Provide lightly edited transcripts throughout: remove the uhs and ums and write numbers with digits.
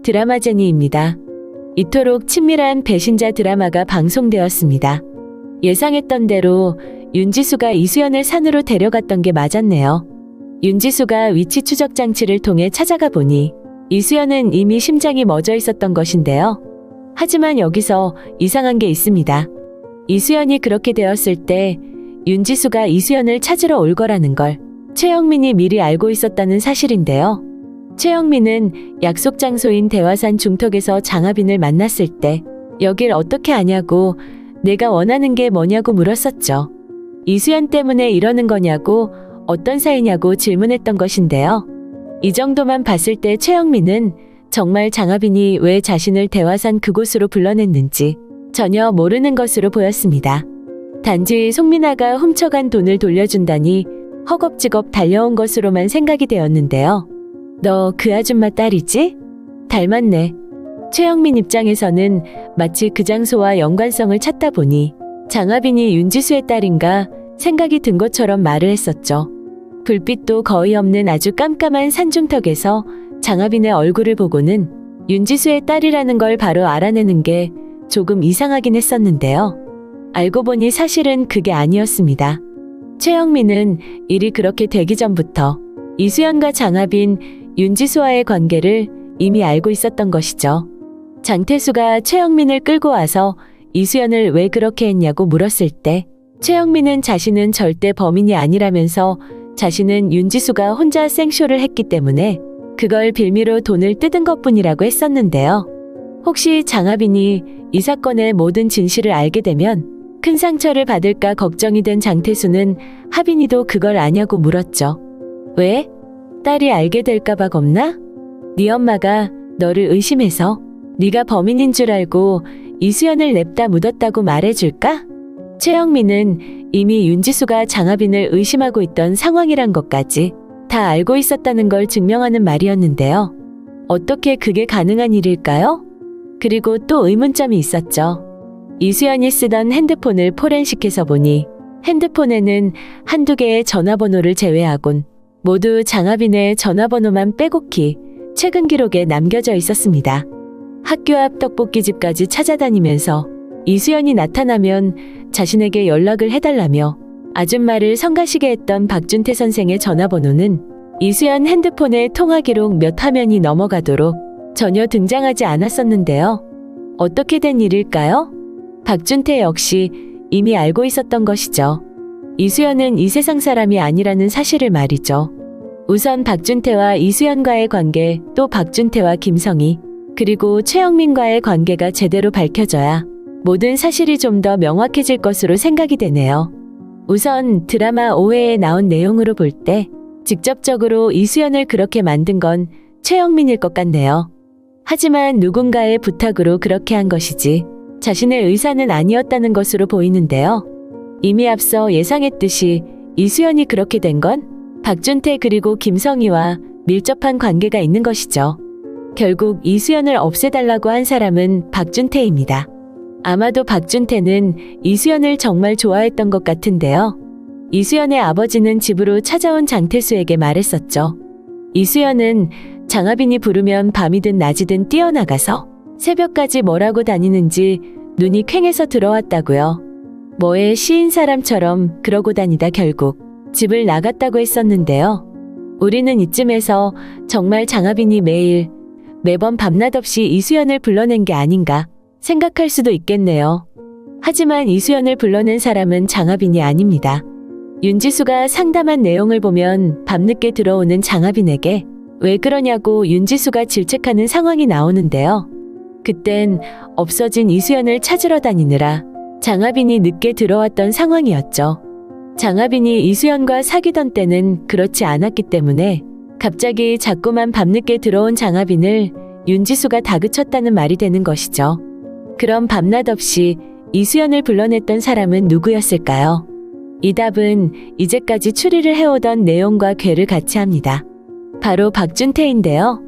드라마제니입니다. 이토록 친밀한 배신자 드라마가 방송되었습니다. 예상했던 대로 윤지수가 이수연을 산으로 데려갔던 게 맞았네요. 윤지수가 위치 추적 장치를 통해 찾아가 보니 이수연은 이미 심장이 멎어 있었던 것인데요. 하지만 여기서 이상한 게 있습니다. 이수연이 그렇게 되었을 때 윤지수가 이수연을 찾으러 올 거라는 걸 최영민이 미리 알고 있었다는 사실인데요. 최영민은 약속 장소인 대화산 중턱에서 장하빈을 만났을 때 여길 어떻게 아냐고 내가 원하는 게 뭐냐고 물었었죠. 이수연 때문에 이러는 거냐고 어떤 사이냐고 질문했던 것인데요. 이 정도만 봤을 때 최영민은 정말 장하빈이 왜 자신을 대화산 그곳으로 불러냈는지 전혀 모르는 것으로 보였습니다. 단지 송민아가 훔쳐간 돈을 돌려준다니 허겁지겁 달려온 것으로만 생각이 되었는데요. 너 그 아줌마 딸이지? 닮았네. 최영민 입장에서는 마치 그 장소와 연관성을 찾다 보니 장하빈이 윤지수의 딸인가 생각이 든 것처럼 말을 했었죠. 불빛도 거의 없는 아주 깜깜한 산중턱에서 장하빈의 얼굴을 보고는 윤지수의 딸이라는 걸 바로 알아내는 게 조금 이상하긴 했었는데요. 알고 보니 사실은 그게 아니었습니다. 최영민은 일이 그렇게 되기 전부터 이수연과 장하빈, 윤지수와의 관계를 이미 알고 있었던 것이죠. 장태수가 최영민을 끌고 와서 이수연을 왜 그렇게 했냐고 물었을 때 최영민은 자신은 절대 범인이 아니라면서 자신은 윤지수가 혼자 생쇼를 했기 때문에 그걸 빌미로 돈을 뜯은 것뿐이라고 했었는데요. 혹시 장하빈이 이 사건의 모든 진실을 알게 되면 큰 상처를 받을까 걱정이 된 장태수는 하빈이도 그걸 아냐고 물었죠. 왜? 딸이 알게 될까 봐 겁나? 네 엄마가 너를 의심해서 네가 범인인 줄 알고 이수연을 냅다 묻었다고 말해줄까? 최영민은 이미 윤지수가 장하빈을 의심하고 있던 상황이란 것까지 다 알고 있었다는 걸 증명하는 말이었는데요. 어떻게 그게 가능한 일일까요? 그리고 또 의문점이 있었죠. 이수연이 쓰던 핸드폰을 포렌식해서 보니 핸드폰에는 한두 개의 전화번호를 제외하곤 모두 장하빈의 전화번호만 빼곡히 최근 기록에 남겨져 있었습니다. 학교 앞 떡볶이집까지 찾아다니면서 이수연이 나타나면 자신에게 연락을 해달라며 아줌마를 성가시게 했던 박준태 선생의 전화번호는 이수연 핸드폰의 통화 기록 몇 화면이 넘어가도록 전혀 등장하지 않았었는데요. 어떻게 된 일일까요? 박준태 역시 이미 알고 있었던 것이죠. 이수연은 이 세상 사람이 아니라는 사실을 말이죠. 우선 박준태와 이수연과의 관계, 또 박준태와 김성희, 그리고 최영민과의 관계가 제대로 밝혀져야 모든 사실이 좀 더 명확해질 것으로 생각이 되네요. 우선 드라마 5회에 나온 내용으로 볼 때 직접적으로 이수연을 그렇게 만든 건 최영민일 것 같네요. 하지만 누군가의 부탁으로 그렇게 한 것이지 자신의 의사는 아니었다는 것으로 보이는데요. 이미 앞서 예상했듯이 이수연이 그렇게 된 건 박준태 그리고 김성희와 밀접한 관계가 있는 것이죠. 결국 이수연을 없애달라고 한 사람은 박준태입니다. 아마도 박준태는 이수연을 정말 좋아했던 것 같은데요. 이수연의 아버지는 집으로 찾아온 장태수에게 말했었죠. 이수연은 장하빈이 부르면 밤이든 낮이든 뛰어나가서 새벽까지 뭐라고 다니는지 눈이 퀭해서 들어왔다고요. 뭐에 시인 사람처럼 그러고 다니다 결국 집을 나갔다고 했었는데요. 우리는 이쯤에서 정말 장하빈이 매번 밤낮 없이 이수연을 불러낸 게 아닌가 생각할 수도 있겠네요. 하지만 이수연을 불러낸 사람은 장하빈이 아닙니다. 윤지수가 상담한 내용을 보면 밤늦게 들어오는 장하빈에게 왜 그러냐고 윤지수가 질책하는 상황이 나오는데요. 그땐 없어진 이수연을 찾으러 다니느라 장하빈이 늦게 들어왔던 상황이었죠. 장하빈이 이수연과 사귀던 때는 그렇지 않았기 때문에 갑자기 자꾸만 밤늦게 들어온 장하빈을 윤지수가 다그쳤다는 말이 되는 것이죠. 그럼 밤낮 없이 이수연을 불러냈던 사람은 누구였을까요? 이 답은 이제까지 추리를 해오던 내용과 궤를 같이 합니다. 바로 박준태인데요.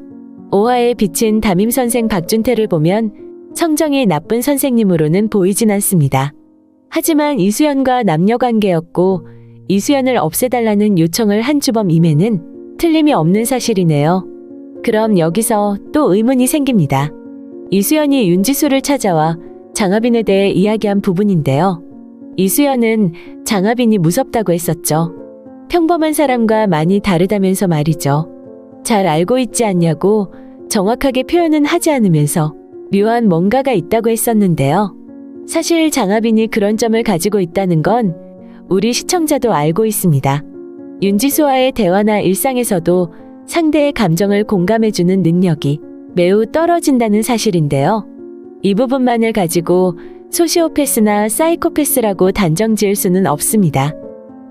5화에 비친 담임선생 박준태를 보면 성정이 나쁜 선생님으로는 보이진 않습니다. 하지만 이수연과 남녀관계였고 이수연을 없애달라는 요청을 한 주범임에는 틀림이 없는 사실이네요. 그럼 여기서 또 의문이 생깁니다. 이수연이 윤지수를 찾아와 장하빈에 대해 이야기한 부분인데요. 이수연은 장하빈이 무섭다고 했었죠. 평범한 사람과 많이 다르다면서 말이죠. 잘 알고 있지 않냐고 정확하게 표현은 하지 않으면서 묘한 뭔가가 있다고 했었는데요. 사실 장하빈이 그런 점을 가지고 있다는 건 우리 시청자도 알고 있습니다. 윤지수와의 대화나 일상에서도 상대의 감정을 공감해주는 능력이 매우 떨어진다는 사실인데요. 이 부분만을 가지고 소시오패스나 사이코패스라고 단정 지을 수는 없습니다.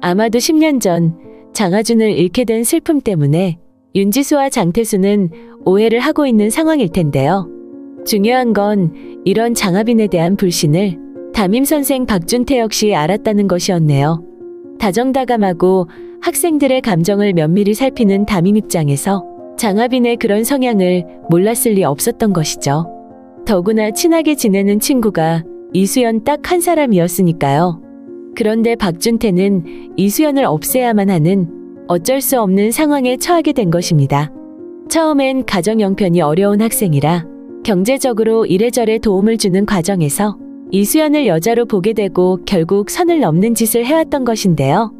아마도 10년 전 장하준을 잃게 된 슬픔 때문에 윤지수와 장태수는 오해를 하고 있는 상황일 텐데요. 중요한 건 이런 장하빈에 대한 불신을 담임 선생 박준태 역시 알았다는 것이었네요. 다정다감하고 학생들의 감정을 면밀히 살피는 담임 입장에서 장하빈의 그런 성향을 몰랐을 리 없었던 것이죠. 더구나 친하게 지내는 친구가 이수연 딱 한 사람이었으니까요. 그런데 박준태는 이수연을 없애야만 하는 어쩔 수 없는 상황에 처하게 된 것입니다. 처음엔 가정 형편이 어려운 학생이라 경제적으로 이래저래 도움을 주는 과정에서 이수연을 여자로 보게 되고 결국 선을 넘는 짓을 해왔던 것인데요.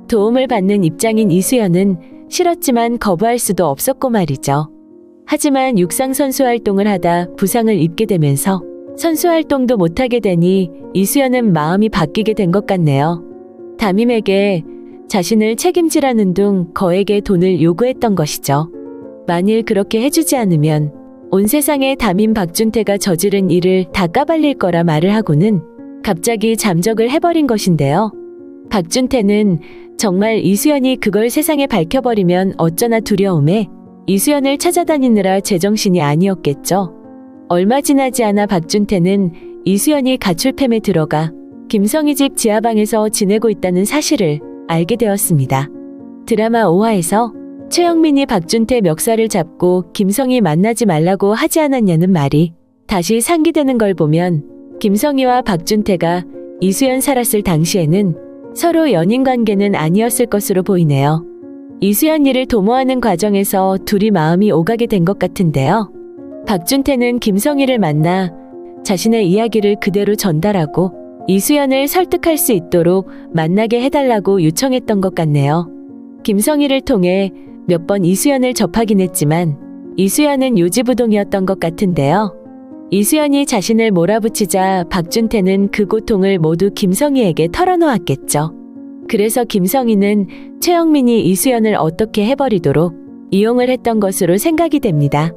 도움을 받는 입장인 이수연은 싫었지만 거부할 수도 없었고 말이죠. 하지만 육상 선수 활동을 하다 부상을 입게 되면서 선수 활동도 못하게 되니 이수연은 마음이 바뀌게 된 것 같네요. 담임에게 자신을 책임지라는 둥 거액의 돈을 요구했던 것이죠. 만일 그렇게 해주지 않으면 온 세상에 담임 박준태가 저지른 일을 다 까발릴 거라 말을 하고는 갑자기 잠적을 해버린 것인데요. 박준태는 정말 이수연이 그걸 세상에 밝혀버리면 어쩌나 두려움에 이수연을 찾아다니느라 제정신이 아니었겠죠. 얼마 지나지 않아 박준태는 이수연이 가출팸에 들어가 김성희 집 지하방에서 지내고 있다는 사실을 알게 되었습니다. 드라마 5화에서 최영민이 박준태 멱살을 잡고 김성희 만나지 말라고 하지 않았냐는 말이 다시 상기되는 걸 보면 김성희와 박준태가 이수연 살았을 당시에는 서로 연인 관계는 아니었을 것으로 보이네요. 이수연 일을 도모하는 과정에서 둘이 마음이 오가게 된 것 같은데요. 박준태는 김성희를 만나 자신의 이야기를 그대로 전달하고 이수연을 설득할 수 있도록 만나게 해달라고 요청했던 것 같네요. 김성희를 통해 몇 번 이수연을 접하긴 했지만 이수연은 요지부동이었던 것 같은데요. 이수연이 자신을 몰아붙이자 박준태는 그 고통을 모두 김성희에게 털어놓았겠죠. 그래서 김성희는 최영민이 이수연을 어떻게 해버리도록 이용을 했던 것으로 생각이 됩니다.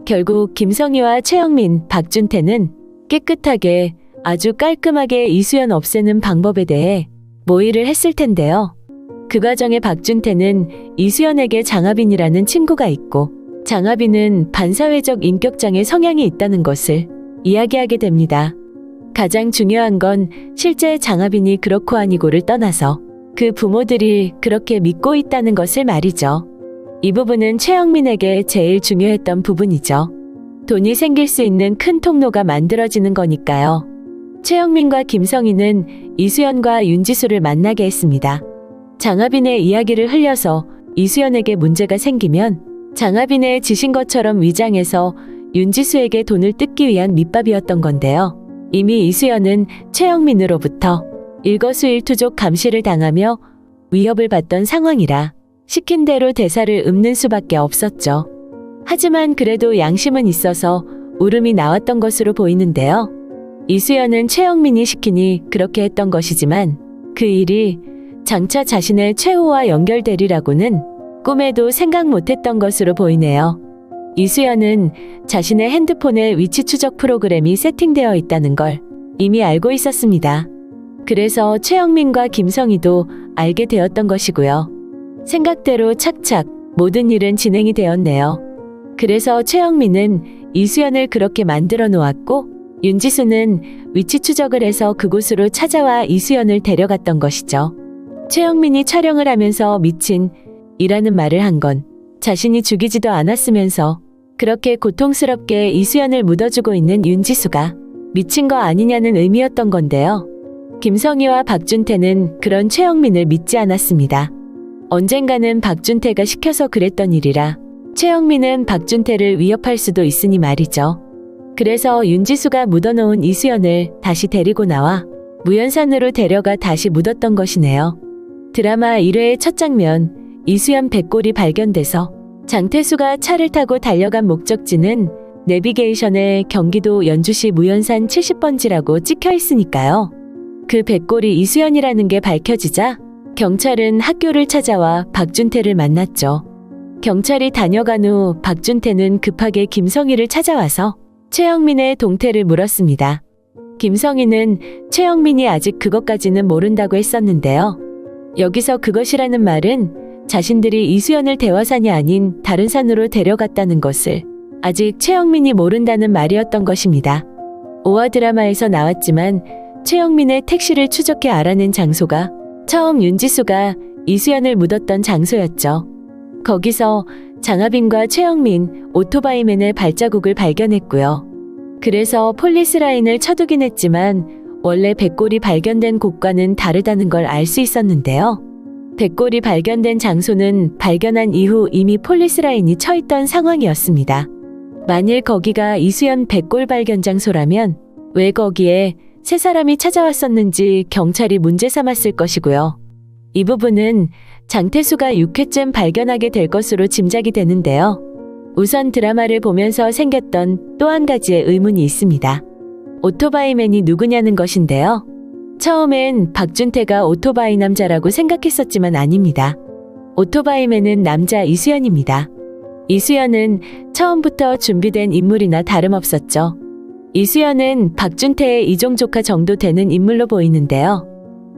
결국 김성희와 최영민, 박준태는 깨끗하게 아주 깔끔하게 이수연 없애는 방법에 대해 모의를 했을 텐데요. 그 과정에 박준태는 이수연에게 장하빈이라는 친구가 있고 장하빈은 반사회적 인격장애 성향이 있다는 것을 이야기하게 됩니다. 가장 중요한 건 실제 장하빈이 그렇고 아니고를 떠나서 그 부모들이 그렇게 믿고 있다는 것을 말이죠. 이 부분은 최영민에게 제일 중요했던 부분이죠. 돈이 생길 수 있는 큰 통로가 만들어지는 거니까요. 최영민과 김성희는 이수연과 윤지수를 만나게 했습니다. 장하빈의 이야기를 흘려서 이수연에게 문제가 생기면 장하빈의 지신 것처럼 위장해서 윤지수에게 돈을 뜯기 위한 밑밥이었던 건데요. 이미 이수연은 최영민으로부터 일거수일투족 감시를 당하며 위협을 받던 상황이라 시킨 대로 대사를 읊는 수밖에 없었죠. 하지만 그래도 양심은 있어서 울음이 나왔던 것으로 보이는데요. 이수연은 최영민이 시키니 그렇게 했던 것이지만 그 일이 장차 자신의 최후와 연결되리라고는 꿈에도 생각 못했던 것으로 보이네요. 이수연은 자신의 핸드폰에 위치 추적 프로그램이 세팅되어 있다는 걸 이미 알고 있었습니다. 그래서 최영민과 김성희도 알게 되었던 것이고요. 생각대로 착착 모든 일은 진행이 되었네요. 그래서 최영민은 이수연을 그렇게 만들어 놓았고 윤지수는 위치 추적을 해서 그곳으로 찾아와 이수연을 데려갔던 것이죠. 최영민이 촬영을 하면서 미친 이라는 말을 한 건 자신이 죽이지도 않았으면서 그렇게 고통스럽게 이수연을 묻어주고 있는 윤지수가 미친 거 아니냐는 의미였던 건데요. 김성희와 박준태는 그런 최영민을 믿지 않았습니다. 언젠가는 박준태가 시켜서 그랬던 일이라 최영민은 박준태를 위협할 수도 있으니 말이죠. 그래서 윤지수가 묻어놓은 이수연을 다시 데리고 나와 무연산으로 데려가 다시 묻었던 것이네요. 드라마 1회의 첫 장면, 이수연 백골이 발견돼서 장태수가 차를 타고 달려간 목적지는 내비게이션에 경기도 연주시 무연산 70번지라고 찍혀 있으니까요. 그 백골이 이수연이라는 게 밝혀지자 경찰은 학교를 찾아와 박준태를 만났죠. 경찰이 다녀간 후 박준태는 급하게 김성희를 찾아와서 최영민의 동태를 물었습니다. 김성희는 최영민이 아직 그것까지는 모른다고 했었는데요. 여기서 그것이라는 말은 자신들이 이수연을 대화산이 아닌 다른 산으로 데려갔다는 것을 아직 최영민이 모른다는 말이었던 것입니다. 5화 드라마에서 나왔지만 최영민의 택시를 추적해 알아낸 장소가 처음 윤지수가 이수연을 묻었던 장소였죠. 거기서 장하빈과 최영민, 오토바이맨의 발자국을 발견했고요. 그래서 폴리스라인을 쳐두긴 했지만 원래 백골이 발견된 곳과는 다르다는 걸 알 수 있었는데요. 백골이 발견된 장소는 발견한 이후 이미 폴리스라인이 쳐 있던 상황이었습니다. 만일 거기가 이수연 백골 발견 장소라면 왜 거기에 세 사람이 찾아왔었는지 경찰이 문제 삼았을 것이고요. 이 부분은 장태수가 6회쯤 발견하게 될 것으로 짐작이 되는데요. 우선 드라마를 보면서 생겼던 또 한 가지의 의문이 있습니다. 오토바이맨이 누구냐는 것인데요. 처음엔 박준태가 오토바이 남자라고 생각했었지만 아닙니다. 오토바이맨은 남자 이수연입니다. 이수연은 처음부터 준비된 인물이나 다름없었죠. 이수연은 박준태의 이종 조카 정도 되는 인물로 보이는데요.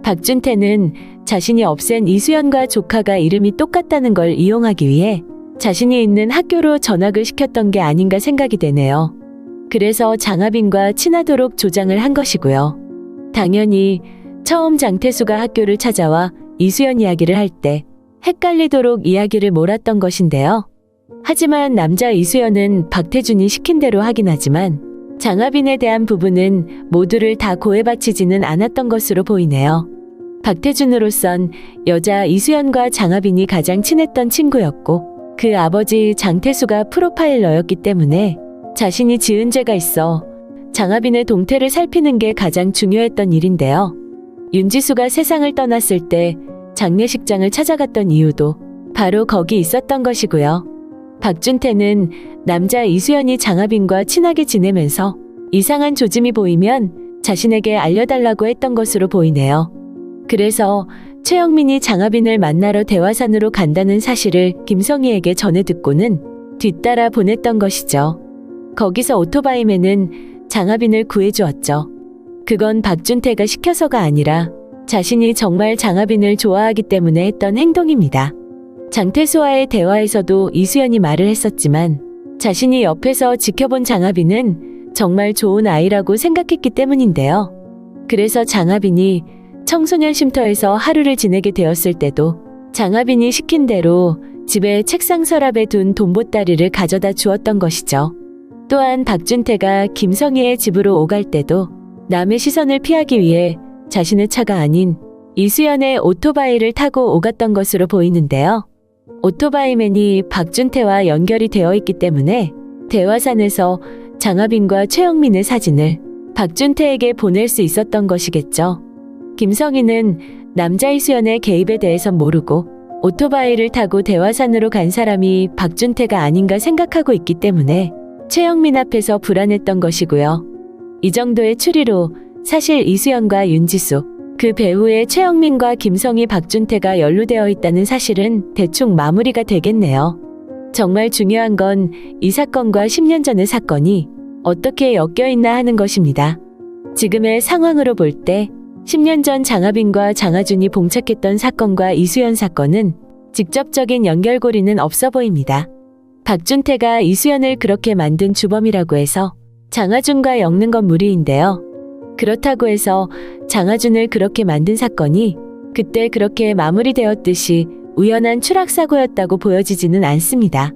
박준태는 자신이 없앤 이수연과 조카가 이름이 똑같다는 걸 이용하기 위해 자신이 있는 학교로 전학을 시켰던 게 아닌가 생각이 되네요. 그래서 장하빈과 친하도록 조장을 한 것이고요. 당연히 처음 장태수가 학교를 찾아와 이수연 이야기를 할 때 헷갈리도록 이야기를 몰았던 것인데요. 하지만 남자 이수연은 박태준이 시킨 대로 하긴 하지만 장하빈에 대한 부분은 모두를 다 고해 바치지는 않았던 것으로 보이네요. 박태준으로선 여자 이수연과 장하빈이 가장 친했던 친구였고 그 아버지 장태수가 프로파일러였기 때문에 자신이 지은 죄가 있어 장하빈의 동태를 살피는 게 가장 중요했던 일인데요. 윤지수가 세상을 떠났을 때 장례식장을 찾아갔던 이유도 바로 거기 있었던 것이고요. 박준태는 남자 이수연이 장하빈과 친하게 지내면서 이상한 조짐이 보이면 자신에게 알려달라고 했던 것으로 보이네요. 그래서 최영민이 장하빈을 만나러 대화산으로 간다는 사실을 김성희에게 전해 듣고는 뒤따라 보냈던 것이죠. 거기서 오토바이맨은 장하빈을 구해주었죠. 그건 박준태가 시켜서가 아니라 자신이 정말 장하빈을 좋아하기 때문에 했던 행동입니다. 장태수와의 대화에서도 이수연이 말을 했었지만 자신이 옆에서 지켜본 장하빈은 정말 좋은 아이라고 생각했기 때문인데요. 그래서 장하빈이 청소년 쉼터에서 하루를 지내게 되었을 때도 장하빈이 시킨 대로 집에 책상 서랍에 둔 돈보따리를 가져다 주었던 것이죠. 또한 박준태가 김성희의 집으로 오갈 때도 남의 시선을 피하기 위해 자신의 차가 아닌 이수연의 오토바이를 타고 오갔던 것으로 보이는데요. 오토바이맨이 박준태와 연결이 되어 있기 때문에 대화산에서 장하빈과 최영민의 사진을 박준태에게 보낼 수 있었던 것이겠죠. 김성희는 남자 이수연의 개입에 대해선 모르고 오토바이를 타고 대화산으로 간 사람이 박준태가 아닌가 생각하고 있기 때문에 최영민 앞에서 불안했던 것이고요. 이 정도의 추리로 사실 이수연과 윤지수, 그 배후에 최영민과 김성희, 박준태가 연루되어 있다는 사실은 대충 마무리가 되겠네요. 정말 중요한 건 이 사건과 10년 전의 사건이 어떻게 엮여있나 하는 것입니다. 지금의 상황으로 볼 때 10년 전 장하빈과 장하준이 봉착했던 사건과 이수연 사건은 직접적인 연결고리는 없어 보입니다. 박준태가 이수연을 그렇게 만든 주범이라고 해서 장하준과 엮는 건 무리인데요. 그렇다고 해서 장하준을 그렇게 만든 사건이 그때 그렇게 마무리되었듯이 우연한 추락사고였다고 보여지지는 않습니다.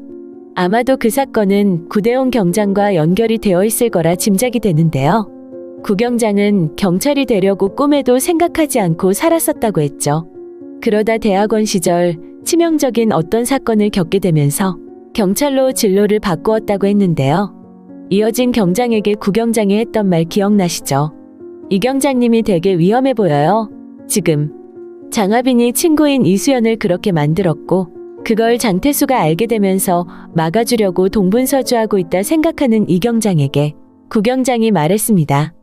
아마도 그 사건은 구대원 경장과 연결이 되어 있을 거라 짐작이 되는데요. 구 경장은 경찰이 되려고 꿈에도 생각하지 않고 살았었다고 했죠. 그러다 대학원 시절 치명적인 어떤 사건을 겪게 되면서 경찰로 진로를 바꾸었다고 했는데요. 이어진 경장에게 구경장이 했던 말 기억나시죠? 이 경장님이 되게 위험해 보여요. 지금 장하빈이 친구인 이수연을 그렇게 만들었고 그걸 장태수가 알게 되면서 막아주려고 동분서주하고 있다 생각하는 이 경장에게 구경장이 말했습니다.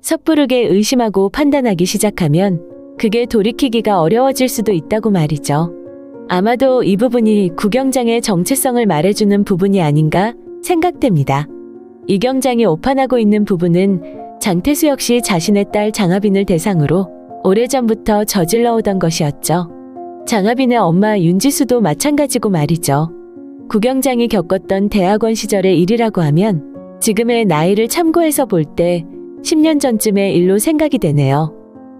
섣부르게 의심하고 판단하기 시작하면 그게 돌이키기가 어려워질 수도 있다고 말이죠. 아마도 이 부분이 구경장의 정체성을 말해주는 부분이 아닌가 생각됩니다. 이 경장이 오판하고 있는 부분은 장태수 역시 자신의 딸 장하빈을 대상으로 오래전부터 저질러오던 것이었죠. 장하빈의 엄마 윤지수도 마찬가지고 말이죠. 구경장이 겪었던 대학원 시절의 일이라고 하면 지금의 나이를 참고해서 볼 때 10년 전쯤의 일로 생각이 되네요.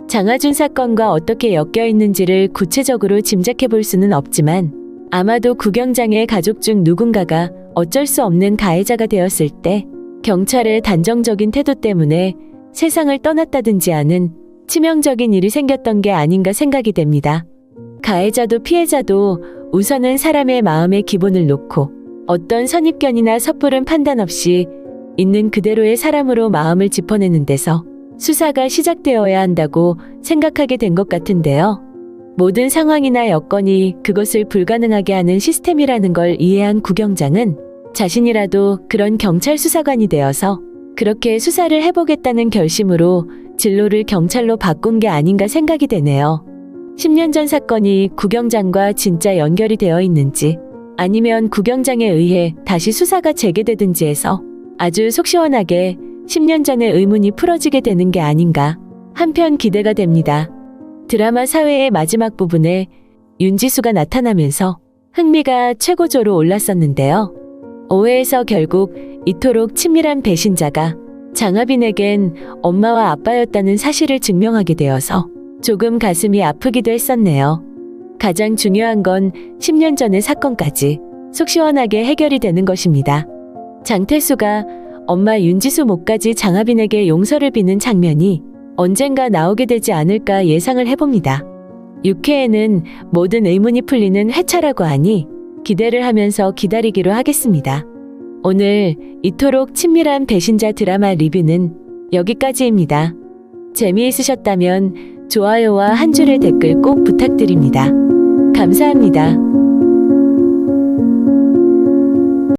장하준 사건과 어떻게 엮여 있는지를 구체적으로 짐작해 볼 수는 없지만 아마도 구경장의 가족 중 누군가가 어쩔 수 없는 가해자가 되었을 때 경찰의 단정적인 태도 때문에 세상을 떠났다든지 하는 치명적인 일이 생겼던 게 아닌가 생각이 됩니다. 가해자도 피해자도 우선은 사람의 마음의 기본을 놓고 어떤 선입견이나 섣부른 판단 없이 있는 그대로의 사람으로 마음을 짚어내는 데서 수사가 시작되어야 한다고 생각하게 된 것 같은데요. 모든 상황이나 여건이 그것을 불가능하게 하는 시스템이라는 걸 이해한 구경장은 자신이라도 그런 경찰 수사관이 되어서 그렇게 수사를 해보겠다는 결심으로 진로를 경찰로 바꾼 게 아닌가 생각이 되네요. 10년 전 사건이 구경장과 진짜 연결이 되어 있는지 아니면 구경장에 의해 다시 수사가 재개되든지 해서 아주 속 시원하게 10년 전의 의문이 풀어지게 되는 게 아닌가 한편 기대가 됩니다. 드라마 사회의 마지막 부분에 윤지수가 나타나면서 흥미가 최고조로 올랐었는데요. 오해에서 결국 이토록 친밀한 배신자가 장하빈에겐 엄마와 아빠였다는 사실을 증명하게 되어서 조금 가슴이 아프기도 했었네요. 가장 중요한 건 10년 전의 사건까지 속 시원하게 해결이 되는 것입니다. 장태수가 엄마 윤지수 목까지 장하빈에게 용서를 비는 장면이 언젠가 나오게 되지 않을까 예상을 해봅니다. 6회에는 모든 의문이 풀리는 회차라고 하니 기대를 하면서 기다리기로 하겠습니다. 오늘 이토록 친밀한 배신자 드라마 리뷰는 여기까지입니다. 재미있으셨다면 좋아요와 한 줄의 댓글 꼭 부탁드립니다. 감사합니다.